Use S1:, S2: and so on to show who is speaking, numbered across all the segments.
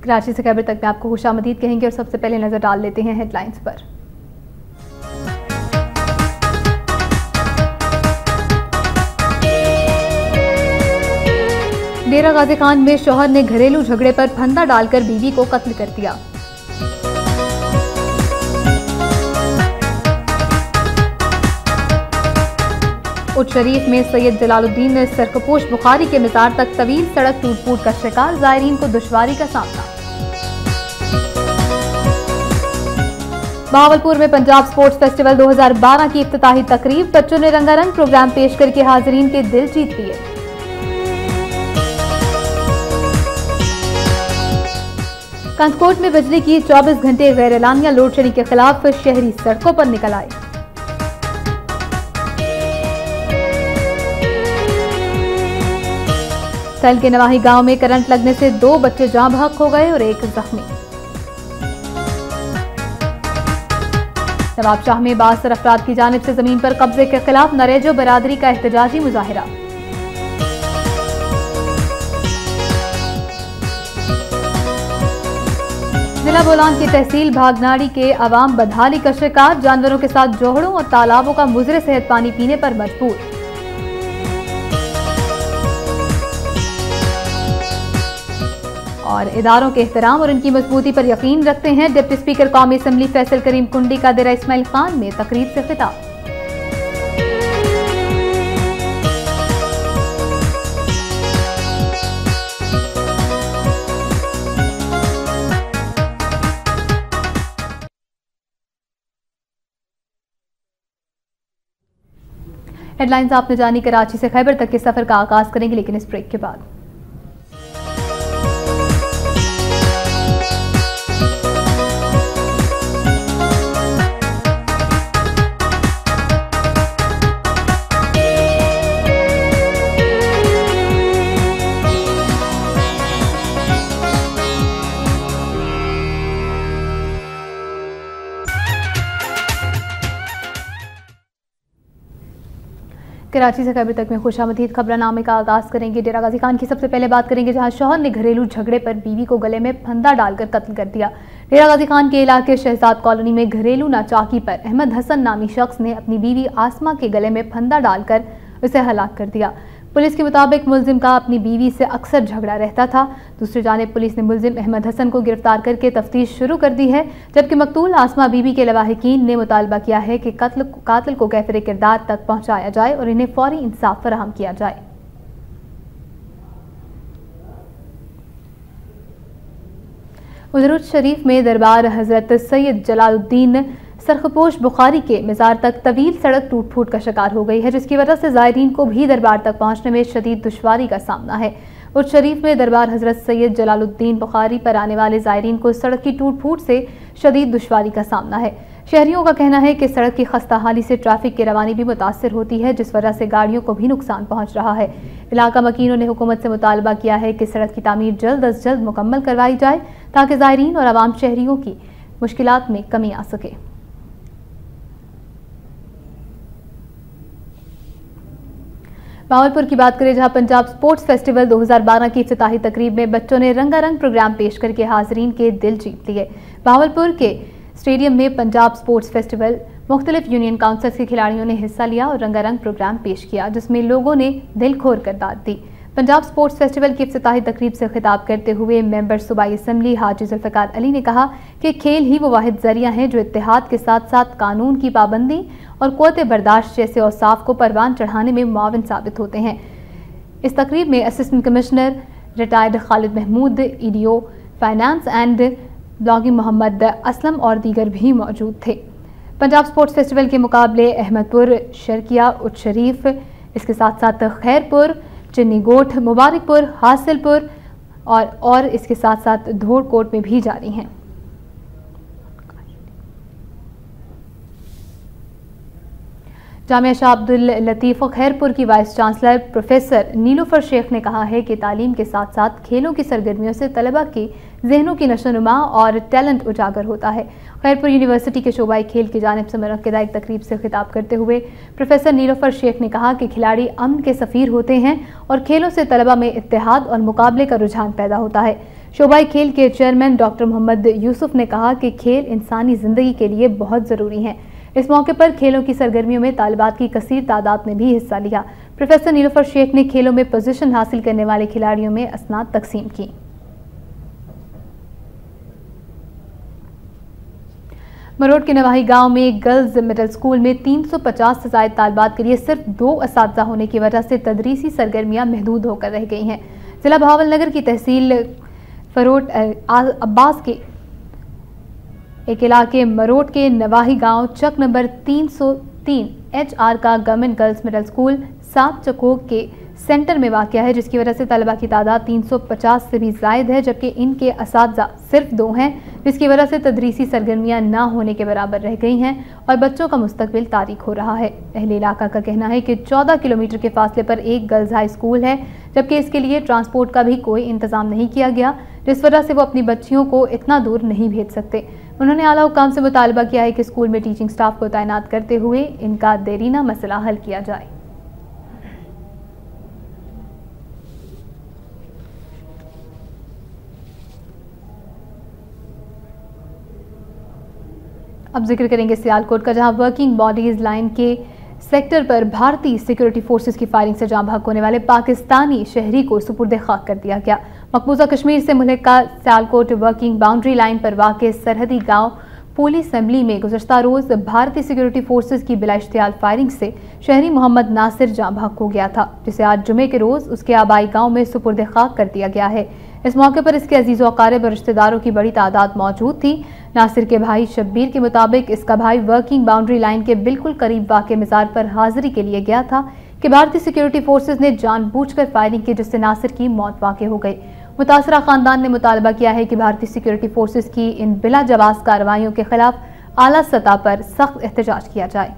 S1: कराची से खैबर तक में आपको खुशामदीद कहेंगे और सबसे पहले नजर डाल लेते हैं हेडलाइंस पर। डेरा गाजी खान में शौहर ने घरेलू झगड़े पर फंदा डालकर बीवी को कत्ल कर दिया। उच शरीफ में सैयद जलालुद्दीन ने सरकपोश बुखारी के मज़ार तक तवील सड़क टूट फूट का शिकार, ज़ायरीन को दुश्वारी का सामना। बहावलपुर में पंजाब स्पोर्ट्स फेस्टिवल 2012 की इफ्तिताही तकरीब, बच्चों ने रंगारंग प्रोग्राम पेश करके हाज़रीन के दिल जीत लिए। कंथकोट में बिजली की 24 घंटे गैर एलानिया लोड शेडिंग के खिलाफ शहरी सड़कों पर निकल आए। तल के नवाही गांव में करंट लगने से 2 बच्चे जाँ बहक हो गए और 1 जख्मी। नवाबशाह में 62 अफराद की जानिब से जमीन पर कब्जे के खिलाफ नरेजो बरादरी का एहतजाजी मुजाहिरा। जिला बोलान की तहसील भागनाड़ी के अवाम बदहाली का शिकार, जानवरों के साथ जोहड़ों और तालाबों का मुजरे सेहत पानी पीने पर मजबूर। और इदारों के एहतराम और इनकी मजबूती पर यकीन रखते हैं, डिप्टी स्पीकर कौमी असम्बली फैसल करीम कुंडी का डेरा इस्माइल खान में तकरीब से खिताब। हेडलाइंस आपने जानी। कराची से खैबर तक के सफर का आगाज करेंगे, लेकिन इस ब्रेक के बाद। कराची से खैबर तक में खुशामदीद खबरनामे का आगाज करेंगे। डेरा गाजी खान की सबसे पहले बात करेंगे, जहां शौहर ने घरेलू झगड़े पर बीवी को गले में फंदा डालकर कत्ल कर दिया। डेरा गाजी खान के इलाके शहजाद कॉलोनी में घरेलू नाचाकी पर अहमद हसन नामी शख्स ने अपनी बीवी आसमा के गले में फंदा डालकर उसे हलाक कर दिया। पुलिस के मुताबिक मुलजिम का अपनी बीवी से अक्सर झगड़ा रहता था। दूसरी जानिब पुलिस ने मुलजिम अहमद हसन को गिरफ्तार करके तफ्तीश शुरू कर दी है, जबकि मकतूल आसमा बीवी के लवाहिकीन ने मुतालबा किया है कि कातिल को कैफिर किरदार तक पहुंचाया जाए और इन्हें फौरी इंसाफ फराहम किया जाए। उधर शरीफ में दरबार हजरत सैयद जलालुद्दीन सरखपोश बुखारी के मज़ार तक तवील सड़क टूट फूट का शिकार हो गई है, जिसकी वजह से ज़ायरीन को भी दरबार तक पहुंचने में शदीद दुश्वारी का सामना है। उस शरीफ में दरबार हजरत सैयद जलालुद्दीन बुखारी पर आने वाले ज़ायरीन को सड़क की टूट फूट से शदीद दुश्वारी का सामना है। शहरियों का कहना है कि सड़क की खस्ताहाली से ट्रैफिक की रवानी भी मुतासर होती है, जिस वजह से गाड़ियों को भी नुकसान पहुंच रहा है। इलाका मकीनों ने हुकूमत से मुतालबा किया है कि सड़क की तामीर जल्द अज जल्द मुकम्मल करवाई जाए, ताकि ज़ायरीन और आवाम शहरियों की मुश्किलात में कमी आ सके। बहावलपुर की बात करें, जहां पंजाब स्पोर्ट्स फेस्टिवल 2012 की इफ्तिताही तकरीब में बच्चों ने रंगारंग प्रोग्राम पेश करके हाजरीन के दिल जीत लिए। बहावलपुर के स्टेडियम में पंजाब स्पोर्ट्स फेस्टिवल मुख्तलिफ यूनियन काउंसिल के खिलाड़ियों ने हिस्सा लिया और रंगारंग प्रोग्राम पेश किया, जिसमें लोगों ने दिल खोल कर दाद दी। पंजाब स्पोर्ट्स फेस्टिवल की इफ्तिताही तकरीब से खिताब करते हुए मेंबर सूबाई असम्बली हाजी जुल्फ़िकार अली ने कहा कि खेल ही वो वाहिद जरिया है जो इत्तेहाद के साथ साथ कानून की पाबंदी और क़ुव्वत बर्दाश्त जैसे औसाफ को परवान चढ़ाने में मुआविन साबित होते हैं। इस तकरीब में assistant commissioner retired Khalid Mahmood, EDO finance and blogging Mohammad Aslam और दीगर भी मौजूद थे। पंजाब स्पोर्ट्स फेस्टिवल के मुकाबले अहमदपुर, शर्किया, उच शरीफ, इसके साथ साथ खैरपुर, चिन्नीगोठ, मुबारकपुर, हासिलपुर और इसके साथ साथ धोड़कोट में भी जारी हैं। जामिया शाह अब्दुल लतीफ़ खैरपुर की vice chancellor professor Nilofar Shaikh ने कहा है कि तालीम के साथ साथ खेलों की सरगर्मियों से तलबा की जहनों की नशोनुमा और टैलेंट उजागर होता है। खैरपुर यूनिवर्सिटी के शोबाई खेल की जानिब से मुनक्किदा एक तकरीब से खिताब करते हुए प्रोफेसर नीलोफर शेख ने कहा कि खिलाड़ी अमन के सफ़ीर होते हैं और खेलों से तलबा में इत्तेहाद और मुकाबले का रुझान पैदा होता है। शोभाई खेल के चेयरमैन डॉक्टर मोहम्मद यूसुफ ने कहा कि खेल इंसानी जिंदगी के लिए बहुत जरूरी हैं। इस मौके पर खेलों की सरगर्मियों में तालिबात की कसीर तादाद ने भी हिस्सा लिया। प्रोफेसर नीलोफर शेख ने खेलों में पोजीशन हासिल करने वाले खिलाड़ियों में असनाद तकसीम की। मरोट के नवाही गांव में गर्ल्स मिडिल स्कूल में 350 से ज्यादा तालिबात के लिए सिर्फ 2 असातिज़ा होने की वजह से तदरीसी सरगर्मियां महदूद होकर रह गई हैं। जिला भावलनगर की तहसील फरोट अब्बास के एक इलाके मरोट के नवाही गांव चक नंबर 303 HR का गवर्नमेंट गर्ल्स मिडिल स्कूल 7 चकोक के सेंटर में वाक़या है, जिसकी वजह से तलबा की तादाद 350 से भी ज़ायद है, जबकि इनके असातिज़ा सिर्फ 2 हैं, जिसकी वजह से तदरीसी सरगर्मियां ना होने के बराबर रह गई हैं और बच्चों का मुस्तकबिल तारीक हो रहा है। अहले इलाका का कहना है कि 14 किलोमीटर के फासले पर एक गर्ल्स हाई स्कूल है, जबकि इसके लिए ट्रांसपोर्ट का भी कोई इंतजाम नहीं किया गया, जिस वजह से वो अपनी बच्चियों को इतना दूर नहीं भेज सकते। उन्होंने आला हुकाम से मुतालबा किया है कि स्कूल में टीचिंग स्टाफ को तैनात करते हुए इनका देरीना मसला हल किया जाए। अब जिक्र करेंगे सियालकोट का, जहां वर्किंग बॉडीज लाइन के सेक्टर पर भारतीय सिक्योरिटी फोर्सेस की फायरिंग से जाँ बहक होने वाले पाकिस्तानी शहरी को सुपुर्द खाक कर दिया गया। मकबूजा कश्मीर से Mulka Sialkot working boundary line पर वाक़ सरहदी गांव पोली असेंबली में गुज़श्ता रोज़ भारतीय सिक्योरिटी फोर्सेस की बिला इश्तियाल फायरिंग से शहरी मोहम्मद नासिर जाँ बहक हो गया था, जिसे आज जुमे के रोज़ उसके आबाई गाँव में सुपुर्द खाक कर दिया गया है। इस मौके पर इसके अजीज़ व अकारिब और रिश्तेदारों की बड़ी तादाद मौजूद थी। नासिर के भाई शब्बीर के मुताबिक इसका भाई वर्किंग बाउंड्री लाइन के बिल्कुल करीब वाक़े मज़ार पर हाजिरी के लिए गया था कि भारतीय सिक्योरिटी फोर्सेस ने जानबूझकर फायरिंग की, जिससे नासिर की मौत वाक़ हो गई। मुतासरा खानदान ने मुतालबा किया है कि भारतीय सिक्योरिटी फोर्सेस की इन बिला जवाज़ कार्रवाइयों के खिलाफ आला सतह पर सख्त एहतजाज किया जाए।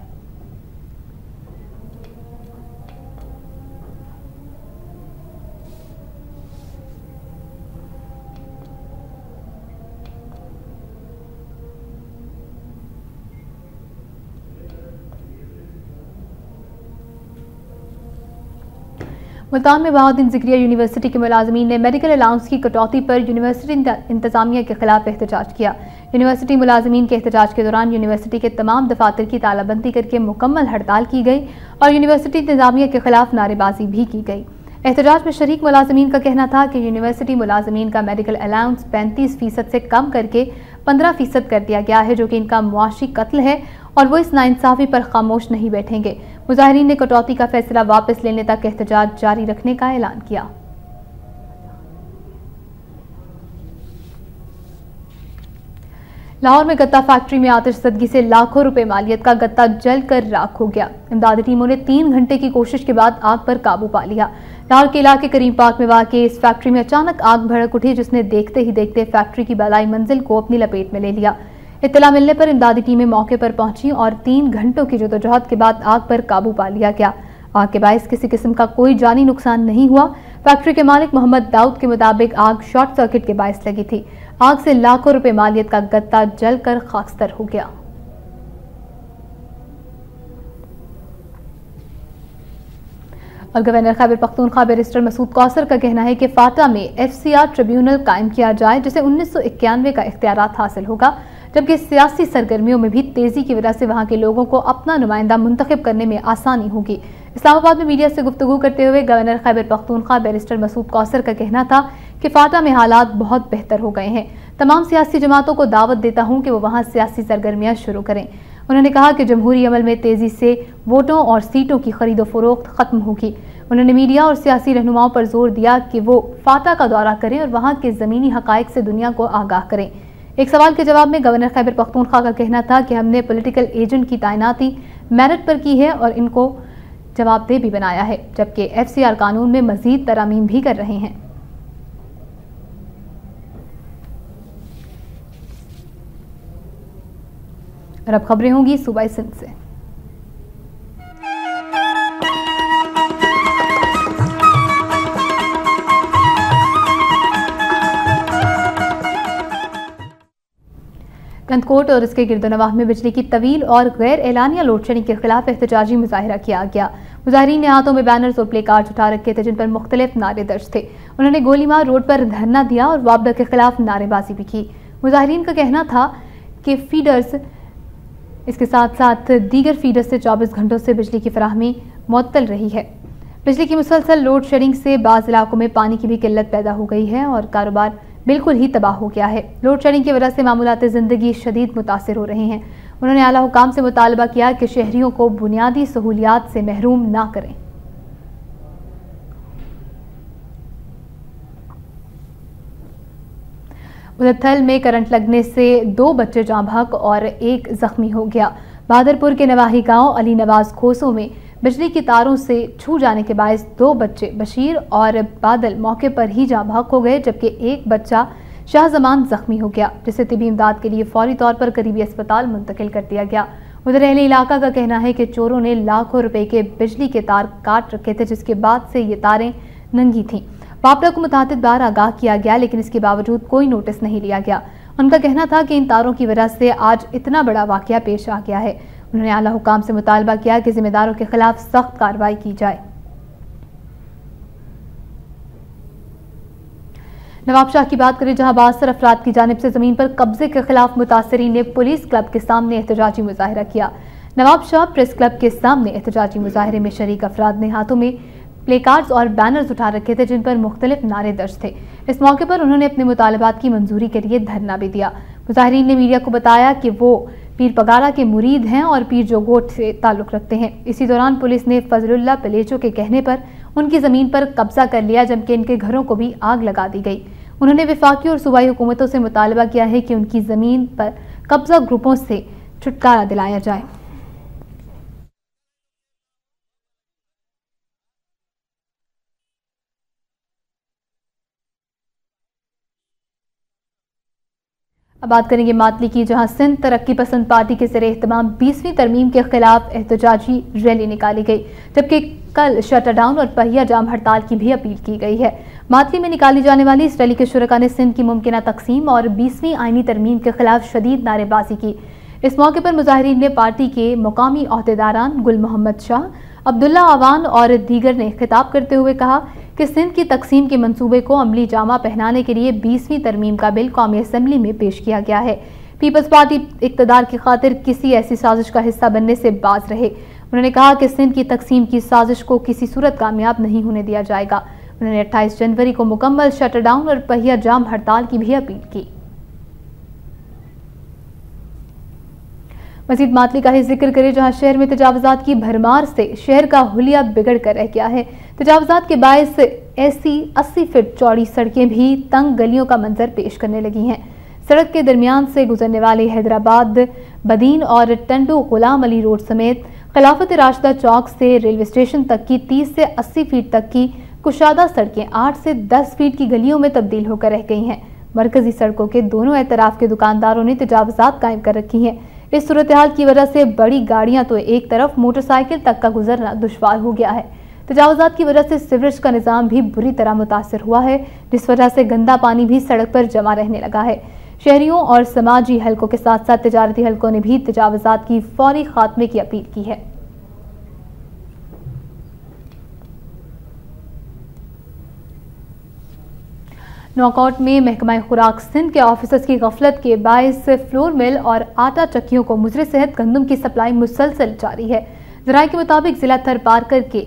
S1: मुल्तान में बहाउद्दीन ज़िक्रिया यूनिवर्सिटी के मुलाजमीन ने मेडिकल अलाउंस की कटौती पर यूनिवर्सिटी इंतजामिया के खिलाफ एहतजाज किया। यूनिवर्सिटी मुलाजमीन के एहतजाज के दौरान यूनिवर्सिटी के तमाम दफातर की तालाबंदी करके मुकम्मल हड़ताल की गई और यूनिवर्सिटी इंतजामिया के खिलाफ नारेबाजी भी की गई। एहतजाज में शरीक मुलाजमीन का कहना था कि यूनिवर्सिटी मुलाजमीन का मेडिकल अलाउंस 35% से कम करके 15% कर दिया गया है, जो कि इनका मुआशी कत्ल है और वो इस नाइंसाफी पर खामोश नहीं बैठेंगे। मुजाहिरीन ने कटौती का फैसला वापस लेने तक एहतजाज जारी रखने का ऐलान किया। लाहौर में गत्ता फैक्ट्री में आतिशज़दगी से लाखों रुपए मालियत का गत्ता जलकर राख हो गया। इमदादी टीमों ने 3 घंटे की कोशिश के बाद आग पर काबू पा लिया। लाहौर के इलाके करीम पार्क में वाक़ इस फैक्ट्री में अचानक आग भड़क उठी, जिसने देखते ही देखते फैक्ट्री की बलाई मंजिल को अपनी लपेट में ले लिया। इत्तला मिलने पर इमदादी टीमें मौके पर पहुंची और 3 घंटों की जदोजहद के बाद आग पर काबू पा लिया गया। आग के बायस किसी किस्म का कोई जानी नुकसान नहीं हुआ। फैक्ट्री के मालिक मोहम्मद दाऊद के मुताबिक आग शॉर्ट सर्किट के बायस लगी थी। आग से लाखों रुपए मालियत का गत्ता जलकर खाकस्तर हो गया। और गवर्नर खैबर पख्तूनख्वा बैरिस्टर मसूद कौसर का कहना है कि फाटा में FCR ट्रिब्यूनल कायम किया जाए, जिसे 1991 का इख्तियारात हासिल होगा, जबकि सियासी सरगर्मियों में भी तेजी की वजह से वहां के लोगों को अपना नुमाइंदा मुंतखब करने में आसानी होगी। इस्लामाबाद में मीडिया से गुफ्तगू करते हुए गवर्नर खैबर पख्तूनख्वा बैरिस्टर मसूद कौसर का कहना था कि फाटा में हालात बहुत बेहतर हो गए हैं। तमाम सियासी जमातों को दावत देता हूं कि वो वहां सियासी सरगर्मियां शुरू करें। उन्होंने कहा कि जमहूरी अमल में तेजी से वोटों और सीटों की खरीदो फरोख्त खत्म होगी। उन्होंने मीडिया और सियासी रहनुमाओं पर जोर दिया कि वो फाटा का दौरा करें और वहां के ज़मीनी हकायक से दुनिया को आगाह करें। एक सवाल के जवाब में गवर्नर खैबर पख्तूनख्वा का कहना था कि हमने पॉलिटिकल एजेंट की तैनाती मेरिट पर की है और इनको जवाबदेह भी बनाया है, जबकि FCR कानून में मजीद तरामीम भी कर रहे हैं। और अब खबरें होंगी सूबाई सिंध से। गंदकोट और इसके गिरदोनवाह में बिजली की तवील और गैर एलानिया लोड शेडिंग के खिलाफ एहतजाजी मुजाहिरा किया गया। मुजाहिरीन ने हाथों में बैनर्स और प्ले कार्ड्स उठा रखे थे जिन पर मुख्तलिफ नारे दर्ज थे। उन्होंने गोलीमार रोड पर धरना दिया और वापडा के खिलाफ नारेबाजी भी की। मुजाहिरीन का कहना था कि फीडर्स इसके साथ साथ दीगर फीडर्स से 24 घंटों से बिजली की फराहमी मुअत्तल रही है। बिजली की मुसलसल लोड शेडिंग से बाज़ इलाकों में पानी की भी किल्लत पैदा हो गई है और कारोबार बिल्कुल ही तबाह हो गया है। लोड शेडिंग की वजह से मामूलात ज़िंदगी शदीद मुतासिर हो रहे हैं। उन्होंने आला हुकाम से मुतालबा किया कि शहरियों को बुनियादी सहूलियात से महरूम ना करें। उधर में करंट लगने से 2 बच्चे जाँ बहक और 1 जख्मी हो गया। बहादुरपुर के नवाही गांव अली नवाज खोसों में बिजली की तारों से छू जाने के बायस 2 बच्चे बशीर और बादल मौके पर ही जाँ बहक हो गए, जबकि 1 बच्चा शाहजमान जख्मी हो गया, जिसे तिबी इमदाद के लिए फौरी तौर पर करीबी अस्पताल मुंतकिल कर दिया गया। उधर अहले इलाका का कहना है कि चोरों ने लाखों रुपए के बिजली के तार काट रखे थे, जिसके बाद से ये तारें नंगी थीं। वापडा को मुतादिद बार आगाह किया गया, लेकिन इसके बावजूद कोई नोटिस नहीं लिया गया। उनका कहना था कि इन तारों की वजह से आज इतना बड़ा वाकया पेश आ गया है। उन्होंने आला हुकाम से मुतालबा किया कि जिम्मेदारों के खिलाफ सख्त कार्रवाई की जाए। नवाबशाह की बात करें, जहां 72 अफराद की जानिब से जमीन पर कब्जे के खिलाफ मुतासरीन ने पुलिस क्लब के सामने एहतजाजी मुजाहिरा किया। नवाबशाह प्रेस क्लब के सामने एहतजाजी मुजाहिरे में शरीक अफराद ने हाथों में प्ले कार्ड्स और बैनर्स उठा रखे थे जिन पर मुख्तलिफ नारे दर्ज थे। इस मौके पर उन्होंने अपने मुतालबात की मंजूरी के लिए धरना भी दिया। मुजाहिरीन ने मीडिया को बताया कि वो पीर पगारा के मुरीद हैं और पीर जोगोट से ताल्लुक रखते हैं। इसी दौरान पुलिस ने फजलुल्लाह पलेचो के कहने पर उनकी जमीन पर कब्जा कर लिया, जबकि इनके घरों को भी आग लगा दी गई। उन्होंने वफाकी और सूबाई हुकूमतों से मुतालबा किया है कि उनकी जमीन पर कब्जा ग्रुपों से छुटकारा दिलाया जाए। अब बात करेंगे मातली की, जहां सिंध तरक्की पसंद पार्टी के ज़रिए एहतमाम 20वीं तरमीम के खिलाफ एहतजाजी रैली निकाली गई, जबकि कल शटर डाउन और पहिया जाम हड़ताल की भी अपील की गई है। मातली में निकाली जाने वाली इस रैली के शुरका ने सिंध की मुमकिना तकसीम और 20वीं आईनी तरमीम के खिलाफ शदीद नारेबाजी की। इस मौके पर मुजाहिरीन ने पार्टी के मुकामी अहदेदारान गुल मोहम्मद शाह, अब्दुल्ला आवान और दीगर ने खिताब करते हुए कहा कि सिंध की तकसीम के मंसूबे को अमली जामा पहनाने के लिए 20वीं तरमीम का बिल कौमी असम्बली में पेश किया गया है। पीपल्स पार्टी इक़्तिदार की खातिर किसी ऐसी साजिश का हिस्सा बनने से बाज रहे। उन्होंने कहा कि सिंध की तकसीम की साजिश को किसी सूरत कामयाब नहीं होने दिया जाएगा। उन्होंने 28 जनवरी को मुकम्मल शटर डाउन और पहिया जाम हड़ताल की भी अपील की। मजीद मातली का ही जिक्र करें, जहां शहर में तजावजात की भरमार से शहर का हुलिया बिगड़ कर रह गया है। तजावजात के बायस ऐसी 80 फीट चौड़ी सड़कें भी तंग गलियों का मंजर पेश करने लगी हैं। सड़क के दरमियान से गुजरने वाले हैदराबाद बदीन और टंडू गुलाम अली रोड समेत खिलाफत राशिदा चौक से रेलवे स्टेशन तक की 30 से 80 फीट तक की कुशादा सड़कें 8 से 10 फीट की गलियों में तब्दील होकर रह गई हैं। मरकजी सड़कों के दोनों एतराफ के दुकानदारों ने तजावजात कायम कर रखी हैं। इस सूरत हाल की वजह से बड़ी गाड़ियां तो एक तरफ, मोटरसाइकिल तक का गुजरना दुश्वार हो गया है। तजावजात की वजह से सीवरेज का निज़ाम भी बुरी तरह मुतासर हुआ है, जिस वजह से गंदा पानी भी सड़क पर जमा रहने लगा है। शहरियों और समाजी हलकों के साथ साथ तजारती हलकों ने भी तजावजात की फौरी खात्मे की अपील की है। नौकआउट में महकमा खुराक सिंध के ऑफिसर्स की गफलत के बायस फ्लोर मिल और आटा चक्कियों को मुजरे सेहत गंदम की सप्लाई मुसलसल जारी है। जराये के मुताबिक जिला थरपारकर के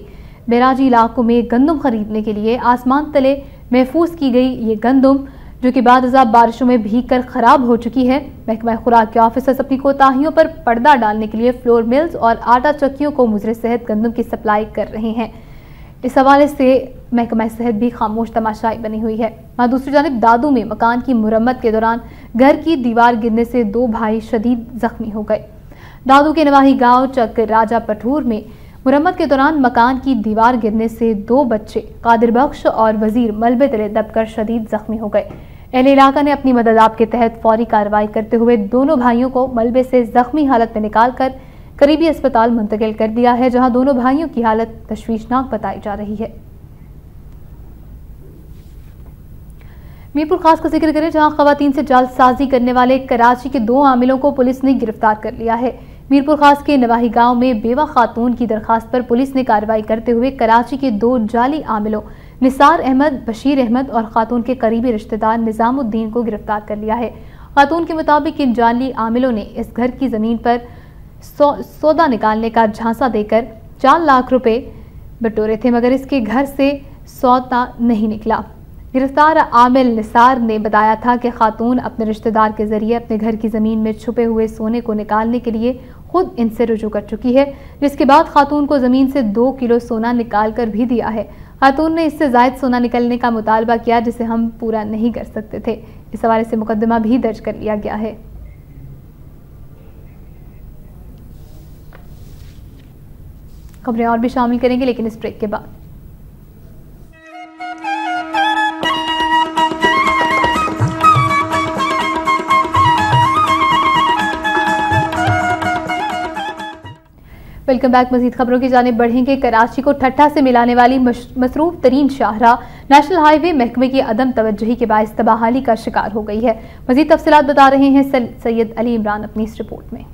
S1: बैराजी इलाकों में गंदम खरीदने के लिए आसमान तले महफूज की गई ये गंदम, जो कि बाद बारिशों में भीग कर खराब हो चुकी है। महकमा खुराक के ऑफिसर्स अपनी कोताहियों पर पर्दा डालने के लिए फ्लोर मिल्स और आटा चक्कियों को मुजरे सेहत गंदम की सप्लाई कर रहे हैं। इस हवाले से महकमा सेहत भी खामोश तमाशाई बनी हुई है। वहाँ दूसरी जानिब दादू में मकान की मुरम्मत के दौरान घर की दीवार गिरने से 2 भाई शदीद जख्मी हो गए। दादू के नवाही गांव चक राजा पठूर में मुरम्मत के दौरान मकान की दीवार गिरने से 2 बच्चे कादिर बख्श और वजीर मलबे तले दबकर शदीद जख्मी हो गए। अहले इलाका ने अपनी मदद आप के तहत फौरी कार्रवाई करते हुए दोनों भाइयों को मलबे से जख्मी हालत में निकालकर करीबी अस्पताल मुंतकिल कर दिया है, जहां दोनों भाइयों की हालत तशवीशनाक बताई जा रही है। मीरपुर खास का जिक्र करें, जहां खवातीन से जालसाजी करने वाले कराची के 2 आमिलों को पुलिस ने गिरफ्तार कर लिया है। मीरपुर खास के नवाही गांव में बेवा खातून की दरखास्त पर पुलिस ने कार्रवाई करते हुए कराची के 2 जाली आमिलों निसार अहमद, बशीर अहमद और खातून के करीबी रिश्तेदार निजामुद्दीन को गिरफ्तार कर लिया है। खातून के मुताबिक इन जाली आमिलों ने इस घर की जमीन पर सौदा निकालने का झांसा देकर 4 लाख रुपए बटोरे थे, मगर इसके घर से सौदा नहीं निकला। गिरफ्तार आमिल निसार ने बताया था कि खातून अपने रिश्तेदार के जरिए अपने घर की जमीन में छुपे हुए सोने को निकालने के लिए खुद इनसे रुजू कर चुकी है, जिसके बाद खातून को जमीन से 2 किलो सोना निकाल कर भी दिया है। खातून ने इससे जायद सोना निकलने का मुतालबा किया जिसे हम पूरा नहीं कर सकते थे। इस हवाले से मुकदमा भी दर्ज कर लिया गया है। खबरें और भी शामिल करेंगे लेकिन इस ब्रेक के बाद। Welcome back. मजीद खबरों की जानिब बढ़ेंगे। कराची को ठट्ठा से मिलाने वाली मसरूफ तरीन शाहराह नेशनल हाईवे महकमे की अदम तवज्जुही के बायस तबाहाली का शिकार हो गई है। मजीद तफसीलात बता रहे हैं सैयद अली इमरान अपनी इस रिपोर्ट में।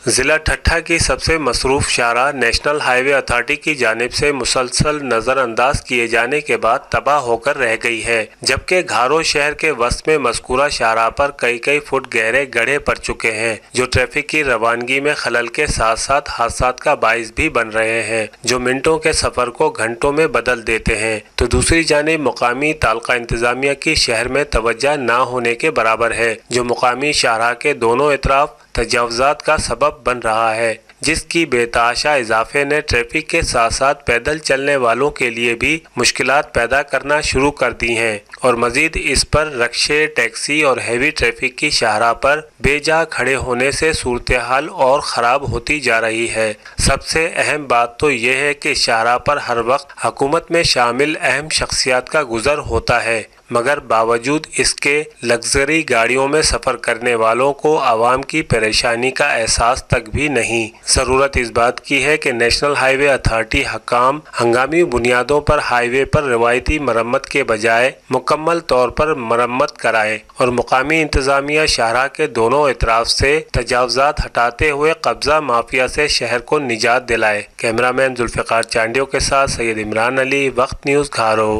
S2: जिला ठट्ठा की सबसे मसरूफ शाहराह नेशनल हाईवे अथॉरिटी की जानिब से मुसलसल नजरअंदाज किए जाने के बाद तबाह होकर रह गई है, जबकि घारो शहर के वस्त में मज़कूरा शाहराह पर कई फुट गहरे गड्ढे पड़ चुके हैं, जो ट्रैफिक की रवानगी में खलल के साथ साथ हादसात का बाइस भी बन रहे हैं, जो मिनटों के सफर को घंटों में बदल देते हैं। तो दूसरी जानिब मुकामी तालका इंतजामिया की शहर में तवज्जो न होने के बराबर है, जो मुकामी शाहराह के दोनों इतराफ तजावुज़ात का सबब बन रहा है, जिसकी बेतहाशा इजाफे ने ट्रैफिक के साथ साथ पैदल चलने वालों के लिए भी मुश्किलात पैदा करना शुरू कर दी हैं। और मजीद इस पर रक्शे, टैक्सी और हैवी ट्रैफिक की शाहराह पर बेजा खड़े होने से सूरत हाल और ख़राब होती जा रही है। सबसे अहम बात तो यह है कि शाहराह पर हर वक्त हुकूमत में शामिल अहम शख्सियात का गुजर होता है, मगर बावजूद इसके लग्जरी गाड़ियों में सफ़र करने वालों को आवाम की परेशानी का एहसास तक भी नहीं। ज़रूरत इस बात की है कि नेशनल हाईवे अथॉरिटी हकाम हंगामी बुनियादों पर हाईवे पर रवायती मरम्मत के बजाय मुकम्मल तौर पर मरम्मत कराए और मुकामी इंतजामिया शाहराह के दोनों इतराफ से तजावुज़ात हटाते हुए कब्जा माफिया से शहर को निजात दिलाए। कैमरामैन जुल्फ़िकार चांडियों के साथ सैयद इमरान अली, वक्त न्यूज़, घारो।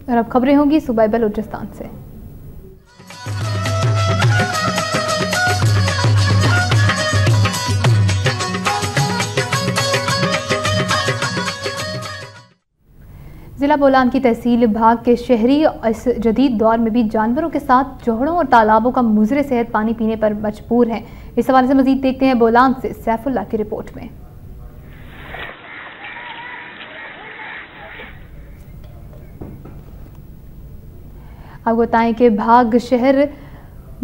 S1: और अब खबरें होंगी सूबा बलूचिस्तान से। जिला बोलान की तहसील भाग के शहरी इस जदीद दौर में भी जानवरों के साथ जोहड़ों और तालाबों का मुज़रे सेहत पानी पीने पर मजबूर हैं। इस हवाले से मजीद देखते हैं बोलान से सैफुल्लाह की रिपोर्ट में। आपको बताएं कि भाग शहर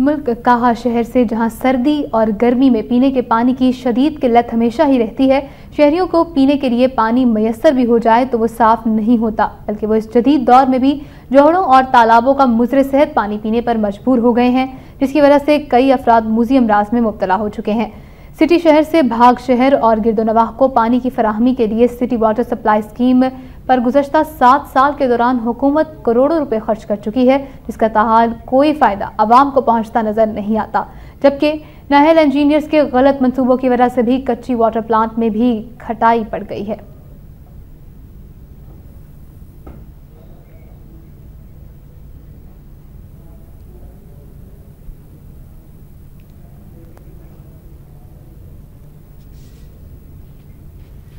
S1: मुल्क काहा शहर से जहां सर्दी और गर्मी में पीने के पानी की शदीद किल्लत हमेशा ही रहती है। शहरियों को पीने के लिए पानी मैसर भी हो जाए तो वो साफ नहीं होता, बल्कि वो इस जदीद दौर में भी जोहड़ों और तालाबों का मुज़रे सेहत पानी पीने पर मजबूर हो गए हैं, जिसकी वजह से कई अफराद मूजी अमराज में मुब्तला हो चुके हैं। सिटी शहर से भाग शहर और गिरदोनवाह को पानी की फराहमी के लिए सिटी वाटर सप्लाई स्कीम पर गुज़श्ता 7 साल के दौरान हुकूमत करोड़ों रुपए खर्च कर चुकी है, जिसका ताहाल कोई फ़ायदा आवाम को पहुंचता नजर नहीं आता। जबकि नाहल इंजीनियर्स के गलत मंसूबों की वजह से भी कच्ची वाटर प्लांट में भी खटाई पड़ गई है।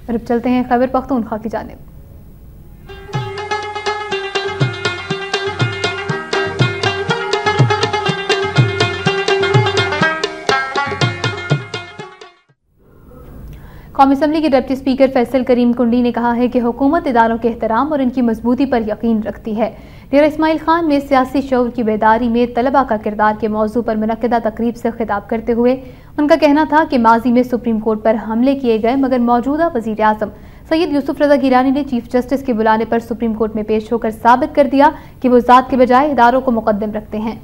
S1: अब चलते हैं खैबर पख्तूनख्वा की जानिब। कौमी असम्बली के डिप्टी स्पीकर फैसल करीम कुंडी ने कहा है कि हुकूमत इदारों के एहतराम और इनकी मजबूती पर यकीन रखती है। डेरा इस्माइल खान में सियासी शऊर की बेदारी में तलबा का किरदार के मौजू पर मुनक्किदा तकरीब से खिताब करते हुए उनका कहना था कि माजी में सुप्रीम कोर्ट पर हमले किए गए, मगर मौजूदा वज़ीर आज़म सैयद यूसुफ रज़ा गिलानी ने चीफ जस्टिस के बुलाने पर सुप्रीम कोर्ट में पेश होकर साबित कर दिया कि वो ज़ात के बजाय इदारों को मुकद्दम रखते हैं।